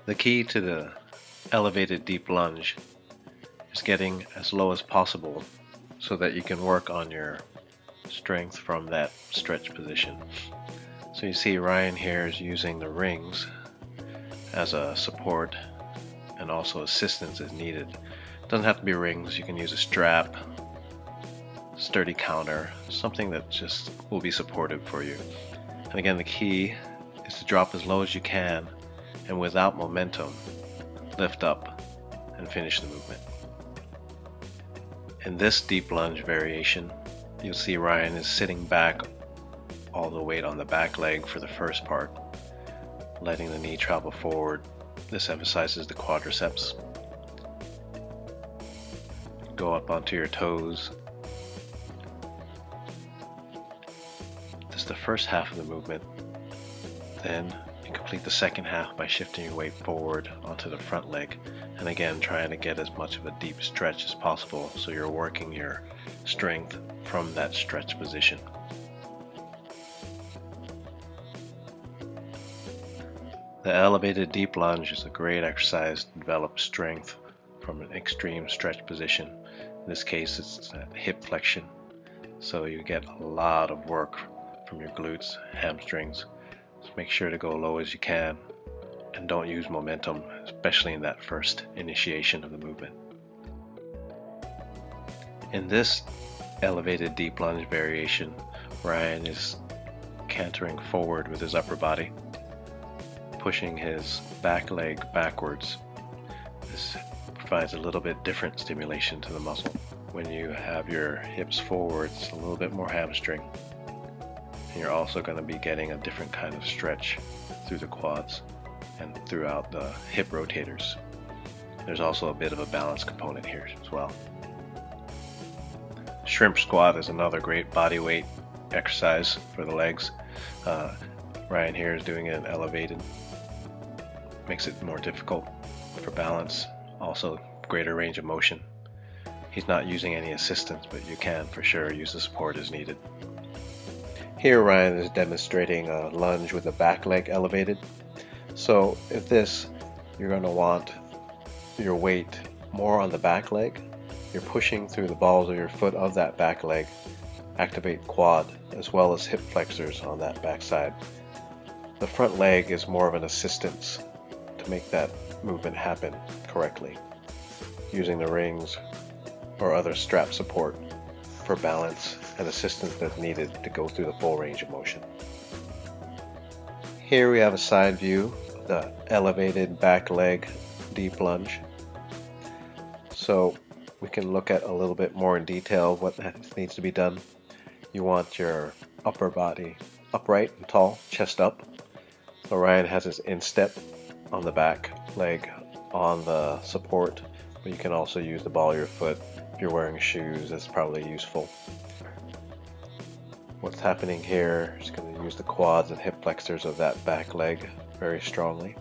The key to the elevated deep lunge is getting as low as possible so that you can work on your strength from that stretch position. So you see Ryan here is using the rings as a support and also assistance as needed. It doesn't have to be rings, you can use a strap, sturdy counter, something that just will be supportive for you. And again, the key is to drop as low as you can and without momentum, lift up and finish the movement. In this deep lunge variation, you'll see Ryan is sitting back, all the weight on the back leg for the first part, letting the knee travel forward. This emphasizes the quadriceps. Go up onto your toes. This is the first half of the movement. Then you complete the second half by shifting your weight forward onto the front leg, and again trying to get as much of a deep stretch as possible so you're working your strength from that stretch position. The elevated deep lunge is a great exercise to develop strength from an extreme stretch position. In this case, it's hip flexion, so you get a lot of work from your glutes, hamstrings. So make sure to go low as you can and don't use momentum, especially in that first initiation of the movement. In this elevated deep lunge variation, Ryan is cantering forward with his upper body, pushing his back leg backwards. This provides a little bit different stimulation to the muscle. When you have your hips forward, it's a little bit more hamstring. And you're also going to be getting a different kind of stretch through the quads and throughout the hip rotators. There's also a bit of a balance component here as well. Shrimp squat is another great body weight exercise for the legs. Ryan here is doing it elevated. Makes it more difficult for balance. Also greater range of motion. He's not using any assistance, but you can for sure use the support as needed. Here Ryan is demonstrating a lunge with the back leg elevated. So if this, you're going to want your weight more on the back leg. You're pushing through the balls of your foot of that back leg, activate quad as well as hip flexors on that back side. The front leg is more of an assistance to make that movement happen correctly, using the rings or other strap support for balance and assistance that's needed to go through the full range of motion. Here we have a side view of the elevated back leg deep lunge. So we can look at a little bit more in detail what needs to be done. You want your upper body upright and tall, chest up. So Ryan has his instep on the back leg on the support, but you can also use the ball of your foot. If you're wearing shoes, that's probably useful. What's happening here is going to use the quads and hip flexors of that back leg very strongly.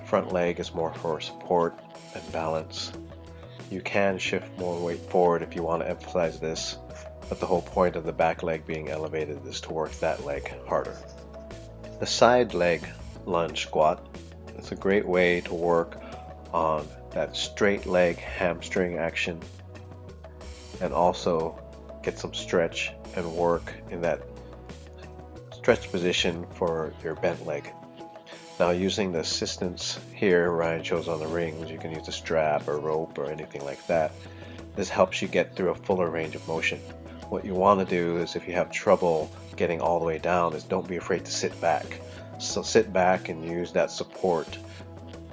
Front leg is more for support and balance. You can shift more weight forward if you want to emphasize this, but the whole point of the back leg being elevated is to work that leg harder. The side leg lunge squat is a great way to work on that straight leg hamstring action and also get some stretch and work in that stretch position for your bent leg. Now using the assistance here, Ryan shows on the rings, you can use a strap or rope or anything like that. This helps you get through a fuller range of motion. What you want to do is, if you have trouble getting all the way down, is don't be afraid to sit back. So sit back and use that support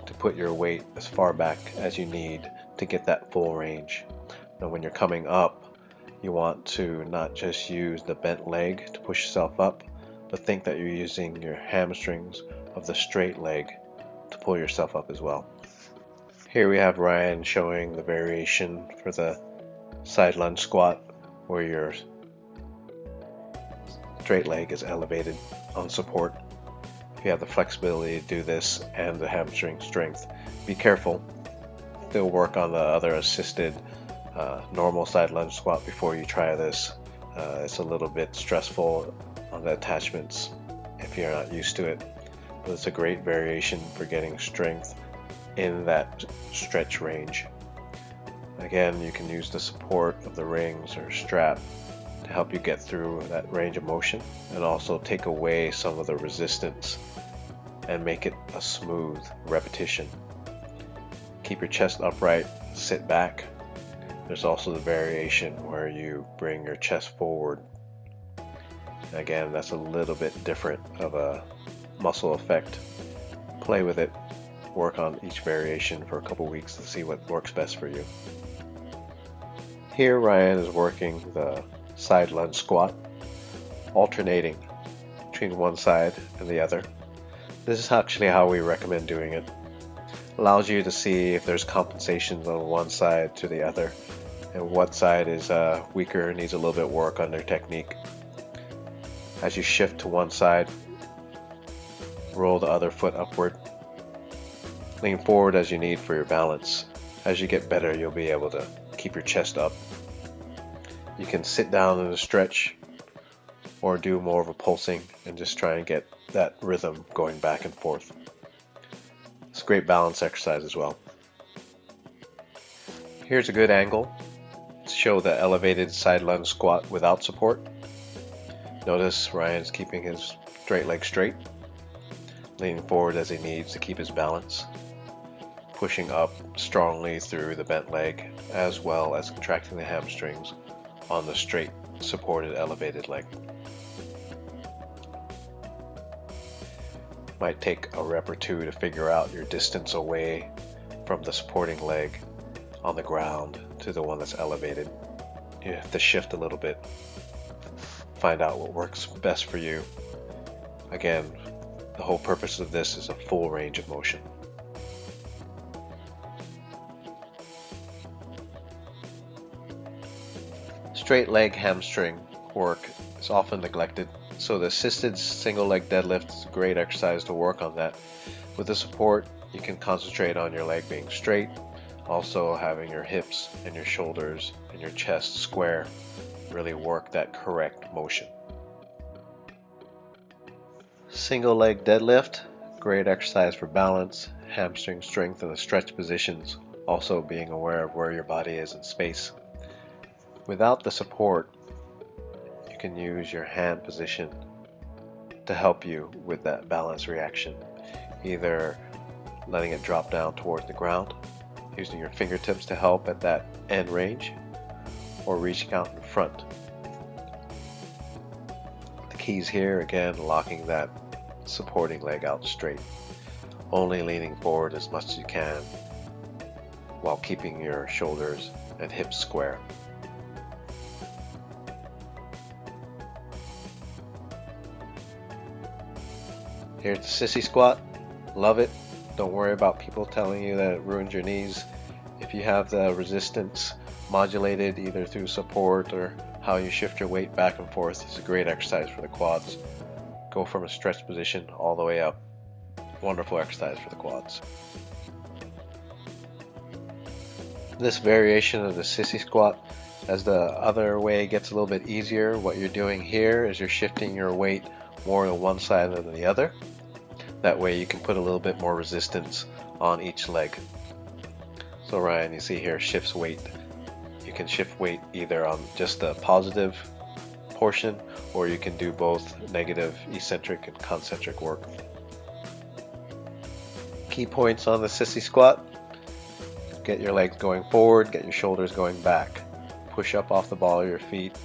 to put your weight as far back as you need to get that full range. Now when you're coming up, you want to not just use the bent leg to push yourself up, but think that you're using your hamstrings of the straight leg to pull yourself up as well. Here we have Ryan showing the variation for the side lunge squat, where your straight leg is elevated on support. If you have the flexibility to do this and the hamstring strength, be careful. Still work on the other assisted normal side lunge squat before you try this. It's a little bit stressful on the attachments if you're not used to it. It's a great variation for getting strength in that stretch range. Again, you can use the support of the rings or strap to help you get through that range of motion and also take away some of the resistance and make it a smooth repetition. Keep your chest upright, sit back. There's also the variation where you bring your chest forward. Again, that's a little bit different of a muscle effect. Play with it, work on each variation for a couple weeks to see what works best for you. Here Ryan is working the side lunge squat, alternating between one side and the other. This is actually how we recommend doing it. Allows you to see if there's compensations on one side to the other and what side is weaker, needs a little bit of work on their technique. As you shift to one side, roll the other foot upward. Lean forward as you need for your balance. As you get better, you'll be able to keep your chest up. You can sit down in a stretch or do more of a pulsing and just try and get that rhythm going back and forth. It's a great balance exercise as well. Here's a good angle to show the elevated side lunge squat without support. Notice Ryan's keeping his straight leg straight, leaning forward as he needs to keep his balance, pushing up strongly through the bent leg as well as contracting the hamstrings on the straight supported elevated leg. Might take a rep or two to figure out your distance away from the supporting leg on the ground to the one that's elevated. You have to shift a little bit, find out what works best for you. Again, the whole purpose of this is a full range of motion. Straight leg hamstring work is often neglected, so the assisted single leg deadlift is a great exercise to work on that. With the support, you can concentrate on your leg being straight, also having your hips and your shoulders and your chest square, really work that correct motion. Single leg deadlift, great exercise for balance, hamstring strength in the stretch positions, also being aware of where your body is in space. Without the support, you can use your hand position to help you with that balance reaction, either letting it drop down towards the ground, using your fingertips to help at that end range, or reaching out in front. The keys here, again, locking that supporting leg out straight, only leaning forward as much as you can while keeping your shoulders and hips square. Here's the sissy squat. Love it. Don't worry about people telling you that it ruins your knees. If you have the resistance modulated either through support or how you shift your weight back and forth, it's a great exercise for the quads. Go from a stretch position all the way up. Wonderful exercise for the quads. This variation of the sissy squat, as the other way gets a little bit easier, what you're doing here is you're shifting your weight more to one side than the other. That way you can put a little bit more resistance on each leg. So Ryan, you see here, shifts weight. You can shift weight either on just the positive portion, or you can do both negative, eccentric, and concentric work. Key points on the sissy squat: get your legs going forward, get your shoulders going back, push up off the ball of your feet,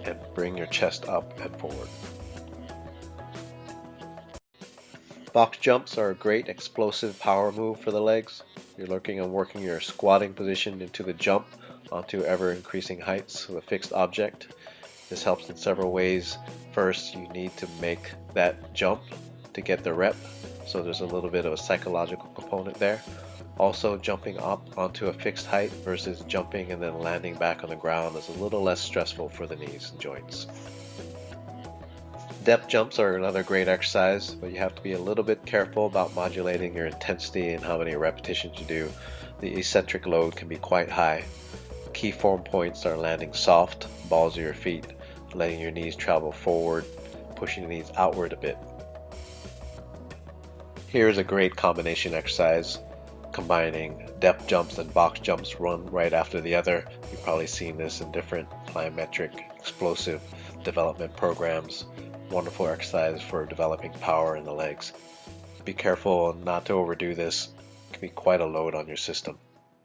and bring your chest up and forward. Box jumps are a great explosive power move for the legs. You're looking on working your squatting position into the jump onto ever increasing heights of a fixed object. This helps in several ways. First, you need to make that jump to get the rep, so there's a little bit of a psychological component there. Also, jumping up onto a fixed height versus jumping and then landing back on the ground is a little less stressful for the knees and joints. Depth jumps are another great exercise, but you have to be a little bit careful about modulating your intensity and how many repetitions you do. The eccentric load can be quite high. Key form points are landing soft, balls of your feet, letting your knees travel forward, pushing the knees outward a bit. Here's a great combination exercise, combining depth jumps and box jumps, one right after the other. You've probably seen this in different plyometric explosive development programs. Wonderful exercise for developing power in the legs. Be careful not to overdo this. It can be quite a load on your system.